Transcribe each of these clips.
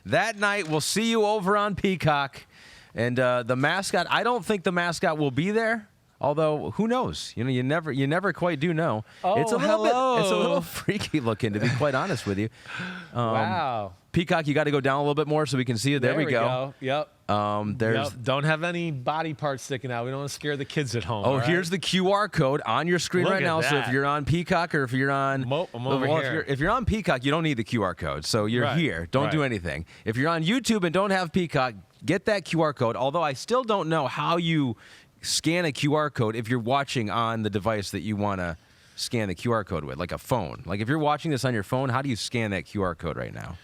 that night. We'll see you over on Peacock. And the mascot, I don't think the mascot will be there. Although, who knows? You never quite do know. Oh, it's a little freaky looking, to be quite honest with you. Wow. Peacock, you got to go down a little bit more so we can see it. There we go. Yep. Don't have any body parts sticking out. We don't want to scare the kids at home. Oh, here's the QR code on your screen right now. That. So if you're on Peacock or if you're on, I'm over here. If you're on Peacock, you don't need the QR code. So you're here. Don't do anything. If you're on YouTube and don't have Peacock, get that QR code. Although I still don't know how you scan a QR code if you're watching on the device that you want to scan the QR code with, like a phone. Like if you're watching this on your phone, how do you scan that QR code right now?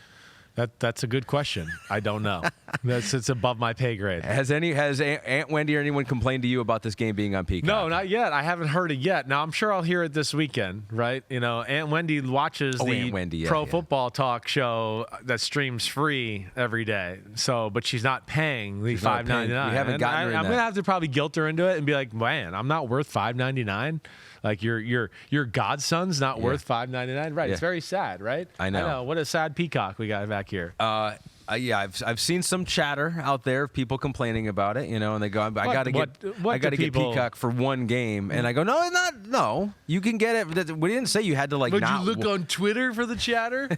That's a good question. I don't know. It's above my pay grade. Has Aunt Wendy or anyone complained to you about this game being on Peacock? No, not yet. I haven't heard it yet. Now I'm sure I'll hear it this weekend, right? Aunt Wendy watches the Pro Football Talk show that streams free every day. So, but she's not paying the $5.99. We haven't gotten her in I'm that. gonna have to probably guilt her into it and be like, man, I'm not worth $5.99. Like your godson's not worth $5.99, right? Yeah. It's very sad, right? I know. What a sad peacock we got back here. Yeah, I've seen some chatter out there of people complaining about it, and they go, I got to get Peacock for one game, and I go, no, you can get it. We didn't say you had to Would you look on Twitter for the chatter?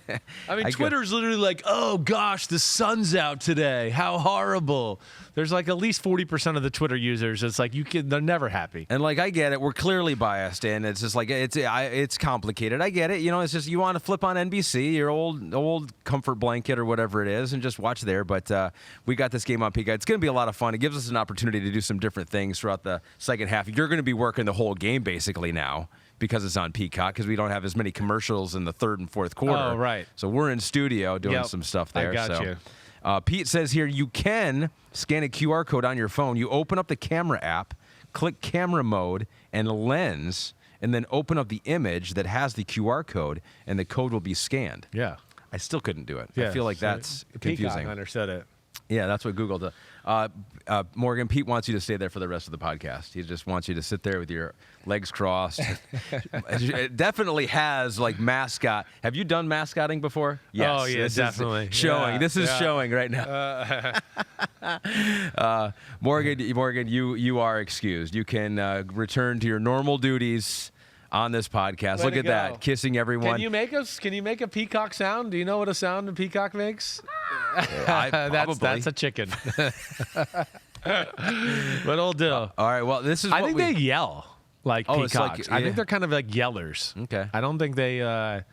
I mean, Twitter's literally like, oh gosh, the sun's out today. How horrible. There's like at least 40% of the Twitter users. It's like they're never happy. And like I get it, we're clearly biased, and it's just like it's complicated. I get it. It's just you want to flip on NBC, your old comfort blanket or whatever it is, and just watch there. But we got this game on Peacock. It's going to be a lot of fun. It gives us an opportunity to do some different things throughout the second half. You're going to be working the whole game basically now because it's on Peacock, because we don't have as many commercials in the third and fourth quarter. Oh, right. So we're in studio doing some stuff there. I got you. Pete says here, you can scan a QR code on your phone. You open up the camera app, click camera mode and lens, and then open up the image that has the QR code, and the code will be scanned. Yeah. I still couldn't do it. Yeah, I feel like that's confusing. Peacock understood it. Yeah, that's what Google does. Morgan, Pete wants you to stay there for the rest of the podcast. He just wants you to sit there with your legs crossed. It definitely has like mascot. Have you done mascotting before? Yes. Oh, yeah, definitely. Showing. This is showing right now. Morgan, you are excused. You can return to your normal duties on this podcast. Look at that, kissing everyone. Can you make a peacock sound? Do you know what a sound a peacock makes? That's a chicken. But it'll do. All right. Well, this is. I think they yell like peacocks. I think they're kind of like yellers. Okay. I don't think they.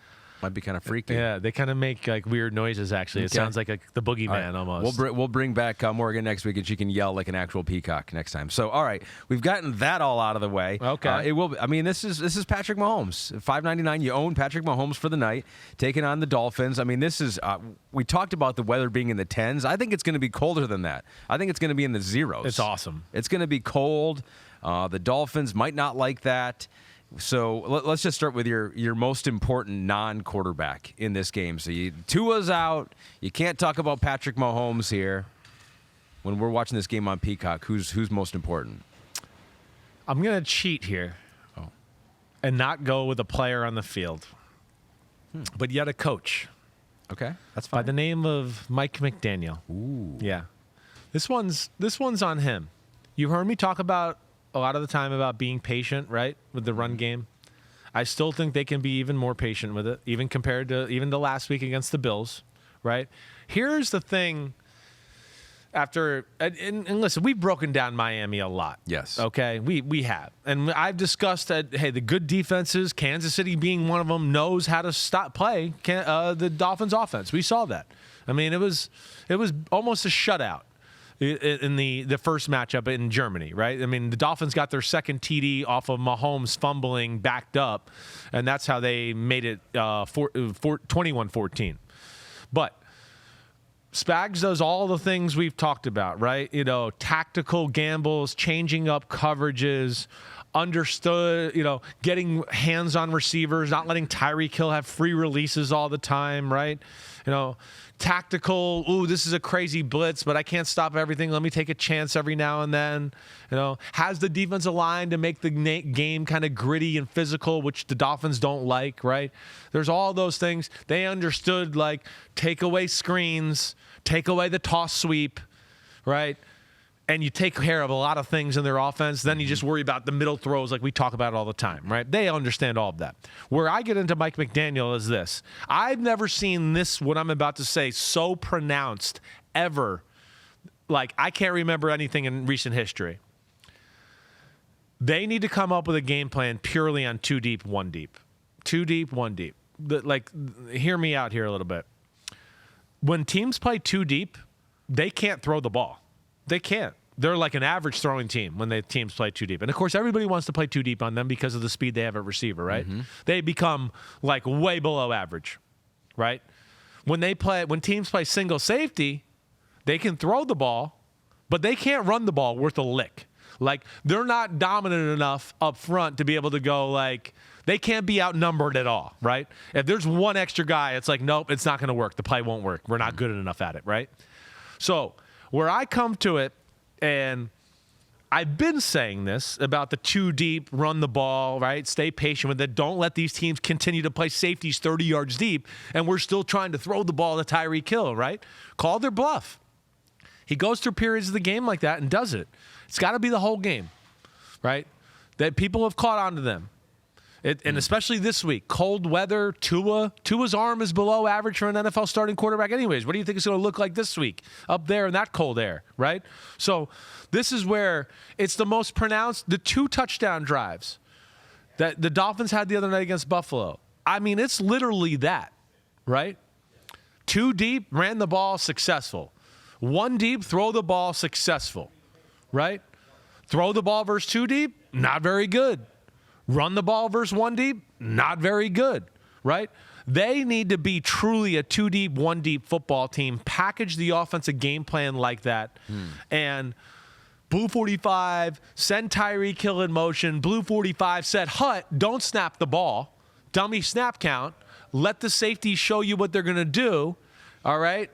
Might be kind of freaky. Yeah, they kind of make like weird noises. Actually, it sounds like the boogeyman almost. We'll bring back Morgan next week, and she can yell like an actual peacock next time. So, all right, we've gotten that all out of the way. Okay. It will. I mean, this is Patrick Mahomes. $5.99. You own Patrick Mahomes for the night, taking on the Dolphins. I mean, this is. We talked about the weather being in the 10s. I think it's going to be colder than that. I think it's going to be in the zeros. It's awesome. It's going to be cold. The Dolphins might not like that. So let's just start with your most important non-quarterback in this game. So Tua's out. You can't talk about Patrick Mahomes here. When we're watching this game on Peacock, who's most important? I'm going to cheat here and not go with a player on the field, but yet a coach. Okay, that's fine. By the name of Mike McDaniel. Ooh. Yeah. This one's on him. You heard me talk about a lot of the time about being patient, right, with the run game. I still think they can be even more patient with it, even compared to last week against the Bills, right? Here's the thing. And listen, we've broken down Miami a lot. Yes. Okay, we have. And I've discussed that, hey, the good defenses, Kansas City being one of them, knows how to play the Dolphins offense. We saw that. I mean, it was almost a shutout in the first matchup in Germany, right? I mean, the Dolphins got their second TD off of Mahomes fumbling backed up, and that's how they made it 21-14. But Spags does all the things we've talked about, right? Tactical gambles, changing up coverages, understood, getting hands on receivers, not letting Tyreek Hill have free releases all the time, right? tactical, ooh, this is a crazy blitz, but I can't stop everything. Let me take a chance every now and then. Has the defensive line to make the game kind of gritty and physical, which the Dolphins don't like, right? There's all those things. They understood, like, take away screens, take away the toss sweep, right? And you take care of a lot of things in their offense, then you just worry about the middle throws like we talk about all the time, right? They understand all of that. Where I get into Mike McDaniel is this. I've never seen this, what I'm about to say, so pronounced ever. Like, I can't remember anything in recent history. They need to come up with a game plan purely on 2 deep, 1 deep. 2 deep, 1 deep. Hear me out here a little bit. When teams play 2 deep, they can't throw the ball. They can't. They're like an average throwing team when the teams play 2 deep. And, of course, everybody wants to play 2 deep on them because of the speed they have at receiver, right? Mm-hmm. They become, like, way below average, right? When teams play single safety, they can throw the ball, but they can't run the ball worth a lick. Like, they're not dominant enough up front to be able to go, like, they can't be outnumbered at all, right? If there's one extra guy, it's like, nope, it's not going to work. The play won't work. We're not good enough at it, right? So where I come to it, and I've been saying this about the 2 deep, run the ball, right? Stay patient with it. Don't let these teams continue to play safeties 30 yards deep, and we're still trying to throw the ball to Tyreek Hill, right? Call their bluff. He goes through periods of the game like that and does it. It's got to be the whole game, right? That people have caught on to them. And especially this week, cold weather, Tua's arm is below average for an NFL starting quarterback anyways. What do you think it's going to look like this week up there in that cold air, right? So this is where it's the most pronounced, the 2 touchdown drives that the Dolphins had the other night against Buffalo. I mean, it's literally that, right? 2 deep, ran the ball, successful. 1 deep, throw the ball, successful, right? Throw the ball versus 2 deep, not very good. Run the ball versus 1 deep, not very good, right? They need to be truly a 2 deep, 1 deep football team, package the offensive game plan like that, and Blue 45, send Tyreek Hill in motion, Blue 45, set hut, don't snap the ball, dummy snap count, let the safety show you what they're going to do, all right?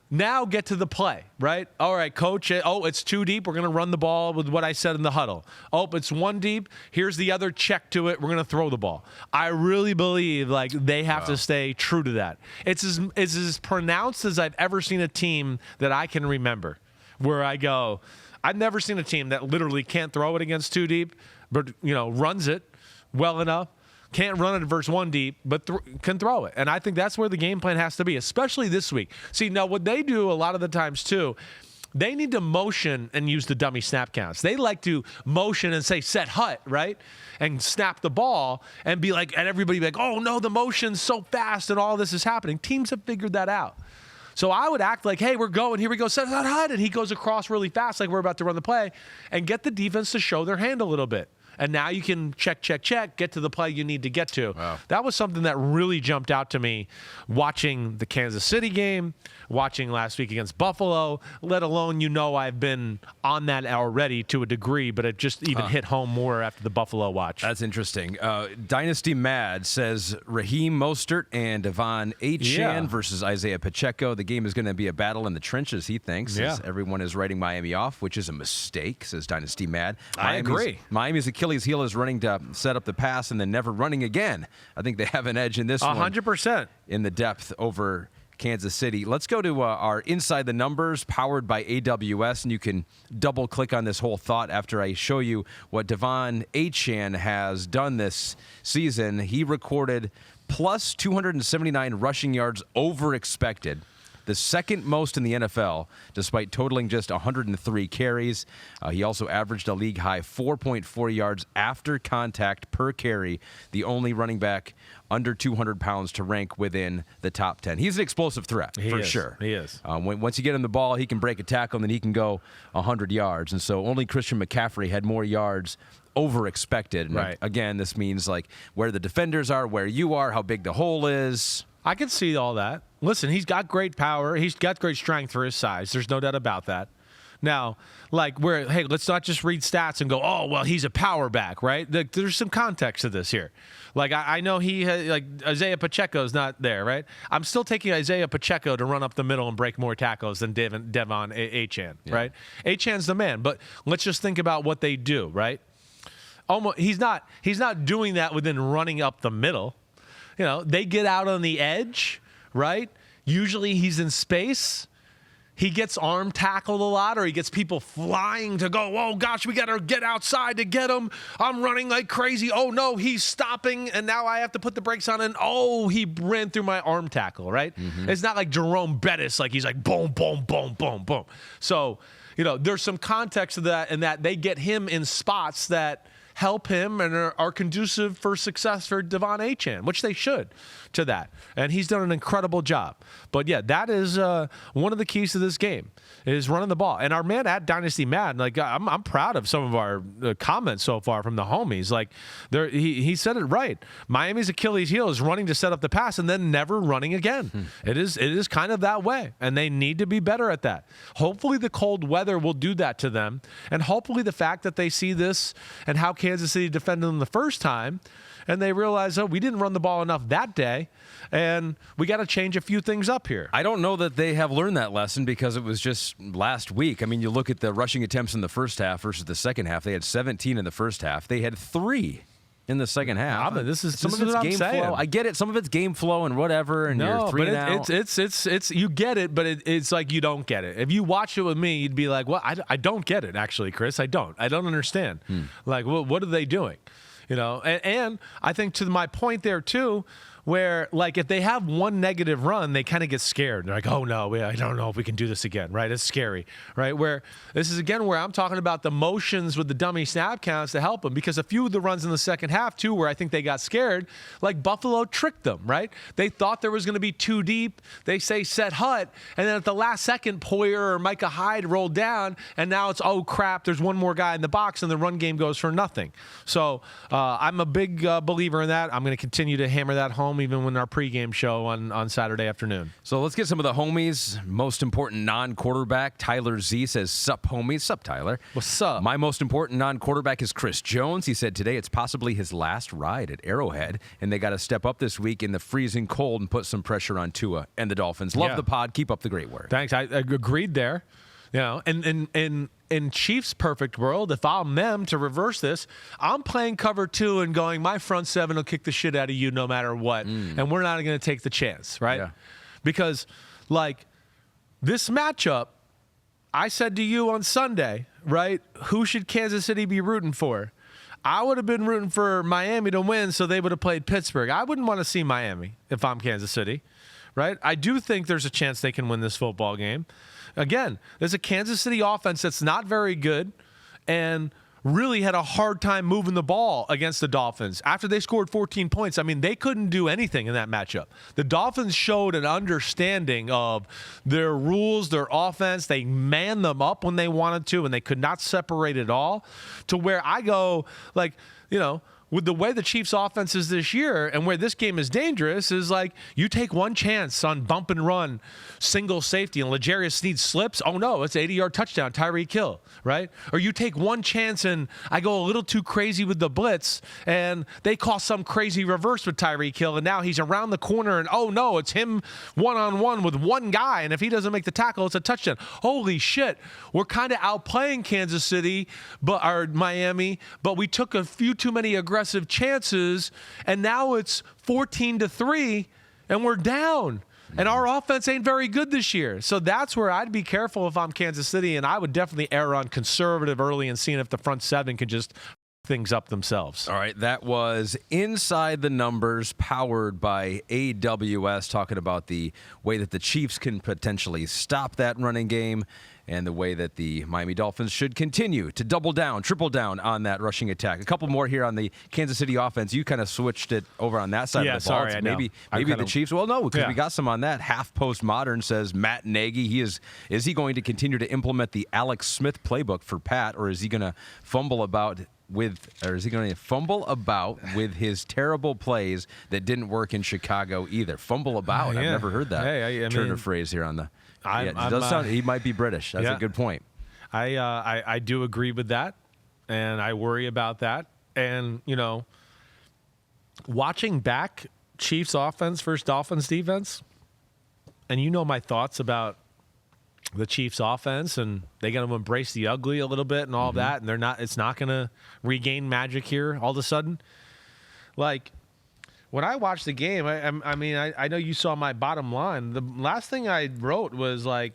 Now get to the play, right? All right, coach. Oh, it's 2 deep. We're going to run the ball with what I said in the huddle. Oh, it's 1 deep. Here's the other check to it. We're going to throw the ball. I really believe like they have to stay true to that. It's as pronounced as I've ever seen a team that I can remember where I go, I've never seen a team that literally can't throw it against 2 deep, but, runs it well enough. Can't run it versus 1 deep, but can throw it. And I think that's where the game plan has to be, especially this week. See, now what they do a lot of the times too, they need to motion and use the dummy snap counts. They like to motion and say set hut, right? And snap the ball and be like, and everybody be like, oh no, the motion's so fast and all this is happening. Teams have figured that out. So I would act like, hey, we're going, here we go, set hut, and he goes across really fast like we're about to run the play and get the defense to show their hand a little bit. And now you can check, get to the play you need to get to. Wow. That was something that really jumped out to me watching the Kansas City game, watching last week against Buffalo, let alone, I've been on that already to a degree, but it just even hit home more after the Buffalo watch. That's interesting. Dynasty Mad says Raheem Mostert and Devon Achane versus Isaiah Pacheco. The game is going to be a battle in the trenches, he thinks. As everyone is writing Miami off, which is a mistake, says Dynasty Mad. I agree. Miami's Achilles heel is running to set up the pass and then never running again. I think they have an edge in this 100% in the depth over Kansas City. Let's go to our Inside the Numbers powered by AWS, and you can double click on this whole thought after I show you what Devon Achane has done this season. He recorded plus 279 rushing yards over expected, the second most in the NFL, despite totaling just 103 carries. He also averaged a league-high 4.4 yards after contact per carry, the only running back under 200 pounds to rank within the top 10. He's an explosive threat, for sure. He is. Once you get him the ball, he can break a tackle, and then he can go 100 yards. And so only Christian McCaffrey had more yards over expected. And again, this means like where the defenders are, where you are, how big the hole is. I can see all that. Listen, he's got great power. He's got great strength for his size. There's no doubt about that. Now, like hey, let's not just read stats and go, oh, well, he's a power back, right? There's some context to this here. Like, I know Isaiah Pacheco's not there, right? I'm still taking Isaiah Pacheco to run up the middle and break more tackles than Devon Achane, right? Achane's the man, but let's just think about what they do, right? Almost, he's not doing that within running up the middle. They get out on the edge, right? Usually he's in space. He gets arm tackled a lot, or he gets people flying to go, oh, gosh, we got to get outside to get him. I'm running like crazy. Oh, no, he's stopping, and now I have to put the brakes on, and, oh, he ran through my arm tackle, right? Mm-hmm. It's not like Jerome Bettis, like he's like boom, boom, boom, boom, boom. So, there's some context to that, and that they get him in spots that help him and are conducive for success for Devon Achane, which they should to that. And he's done an incredible job. But, yeah, that is one of the keys to this game is running the ball. And our man at Dynasty Mad, like I'm proud of some of our comments so far from the homies. Like he said it right. Miami's Achilles heel is running to set up the pass and then never running again. It is kind of that way, and they need to be better at that. Hopefully the cold weather will do that to them, and hopefully the fact that they see this and how Kansas City defended them the first time, and they realize, oh, we didn't run the ball enough that day, and we got to change a few things up here. I don't know that they have learned that lesson because it was just last week. I mean, you look at the rushing attempts in the first half versus the second half. They had 17 in the first half. They had 3 in the second half. This is some of it's game flow. I get it. Some of it's game flow and whatever, and you're 3 now. It's you get it, but it's like you don't get it. If you watch it with me, you'd be like, well, I don't get it, actually, Chris. I don't understand. Like, what are they doing? And I think to my point there, too, where, like, if they have one negative run, they kind of get scared. They're like, oh, no, I don't know if we can do this again, right? It's scary, right? Where this is, again, where I'm talking about the motions with the dummy snap counts to help them, because a few of the runs in the second half, too, where I think they got scared, like Buffalo tricked them, right? They thought there was going to be 2 deep. They say set hut, and then at the last second, Poyer or Micah Hyde rolled down, and now it's, oh, crap, there's one more guy in the box, and the run game goes for nothing. So I'm a big believer in that. I'm going to continue to hammer that home even when our pregame show on Saturday afternoon. So let's get some of the homies. Most important non-quarterback, Tyler Z says, sup, homies. Sup, Tyler. What's up? My most important non-quarterback is Chris Jones. He said today it's possibly his last ride at Arrowhead, and they got to step up this week in the freezing cold and put some pressure on Tua and the Dolphins. Love the pod. Keep up the great work. Thanks. I agreed there. And in Chiefs' perfect world, if I'm them to reverse this, I'm playing cover 2 and going, my front 7 will kick the shit out of you no matter what, and we're not going to take the chance, right? Yeah. Because, like, this matchup, I said to you on Sunday, right, who should Kansas City be rooting for? I would have been rooting for Miami to win, so they would have played Pittsburgh. I wouldn't want to see Miami if I'm Kansas City, right? I do think there's a chance they can win this football game. Again, there's a Kansas City offense that's not very good and really had a hard time moving the ball against the Dolphins. After they scored 14 points, I mean, they couldn't do anything in that matchup. The Dolphins showed an understanding of their rules, their offense. They manned them up when they wanted to, and they could not separate it all, to where I go, like, with the way the Chiefs' offense is this year and where this game is dangerous is like you take one chance on bump and run, single safety, and L'Jarius Sneed slips. Oh, no, it's an 80-yard touchdown, Tyreek Hill, right? Or you take one chance and I go a little too crazy with the blitz and they call some crazy reverse with Tyreek Hill, and now he's around the corner and, oh, no, it's him one-on-one with one guy, and if he doesn't make the tackle, it's a touchdown. Holy shit. We're kind of outplaying Kansas City or Miami, but we took a few too many aggressive chances, and now it's 14-3, and we're down. And our offense ain't very good this year. So that's where I'd be careful if I'm Kansas City, and I would definitely err on conservative early and seeing if the front 7 can just things up themselves. All right, that was Inside the Numbers, powered by AWS, talking about the way that the Chiefs can potentially stop that running game and the way that the Miami Dolphins should continue to double down, triple down on that rushing attack. A couple more here on the Kansas City offense. You kind of switched it over on that side of the ball. Sorry, maybe the Chiefs. Well, no, because we got some on that. Half Postmodern says Matt Nagy. Is he going to continue to implement the Alex Smith playbook for Pat, or is he going to fumble about with his terrible plays that didn't work in Chicago either? Fumble about. I've never heard that turn of phrase here on the. It does sound he might be British. That's a good point. I do agree with that, and I worry about that. And, watching back Chiefs offense versus Dolphins defense, and my thoughts about the Chiefs offense, and they got to embrace the ugly a little bit and all that, and it's not going to regain magic here all of a sudden. Like, when I watched the game, I know you saw my bottom line. The last thing I wrote was like,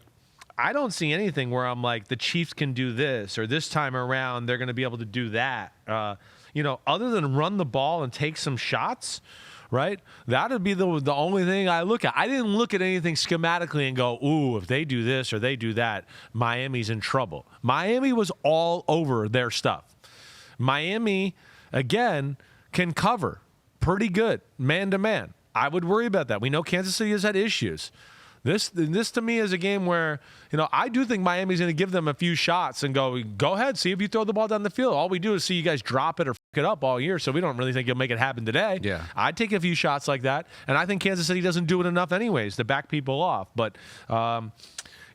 I don't see anything where I'm like, the Chiefs can do this, or this time around they're going to be able to do that. Other than run the ball and take some shots, right? That would be the only thing I look at. I didn't look at anything schematically and go, ooh, if they do this or they do that, Miami's in trouble. Miami was all over their stuff. Miami, again, can cover pretty good, man to man. I would worry about that. We know Kansas City has had issues. This to me is a game where, I do think Miami's going to give them a few shots and go ahead, see if you throw the ball down the field. All we do is see you guys drop it or f it up all year, so we don't really think you'll make it happen today. Yeah. I'd take a few shots like that, and I think Kansas City doesn't do it enough anyways to back people off. But,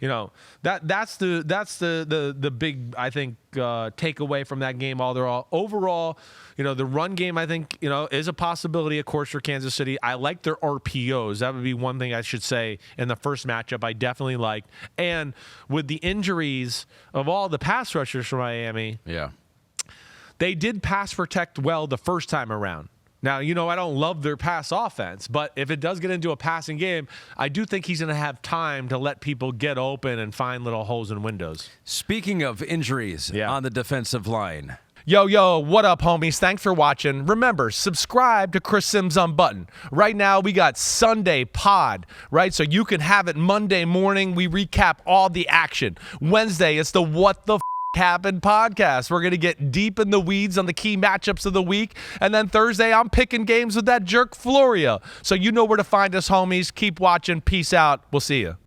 that's the big, I think, takeaway from that game. Overall, the run game, I think, is a possibility, of course, for Kansas City. I like their RPOs. That would be one thing I should say in the first matchup I definitely liked. And with the injuries of all the pass rushers for Miami, yeah, they did pass protect well the first time around. Now, I don't love their pass offense, but if it does get into a passing game, I do think he's going to have time to let people get open and find little holes in windows. Speaking of injuries on the defensive line. Yo, what up, homies? Thanks for watching. Remember, subscribe to Chris Simms Unbuttoned. Right now, we got Sunday Pod, right? So you can have it Monday morning. We recap all the action. Wednesday, it's the What the F Happened podcast. We're going to get deep in the weeds on the key matchups of the week. And then Thursday, I'm picking games with that jerk Floria. So you know where to find us, homies. Keep watching. Peace out. We'll see you.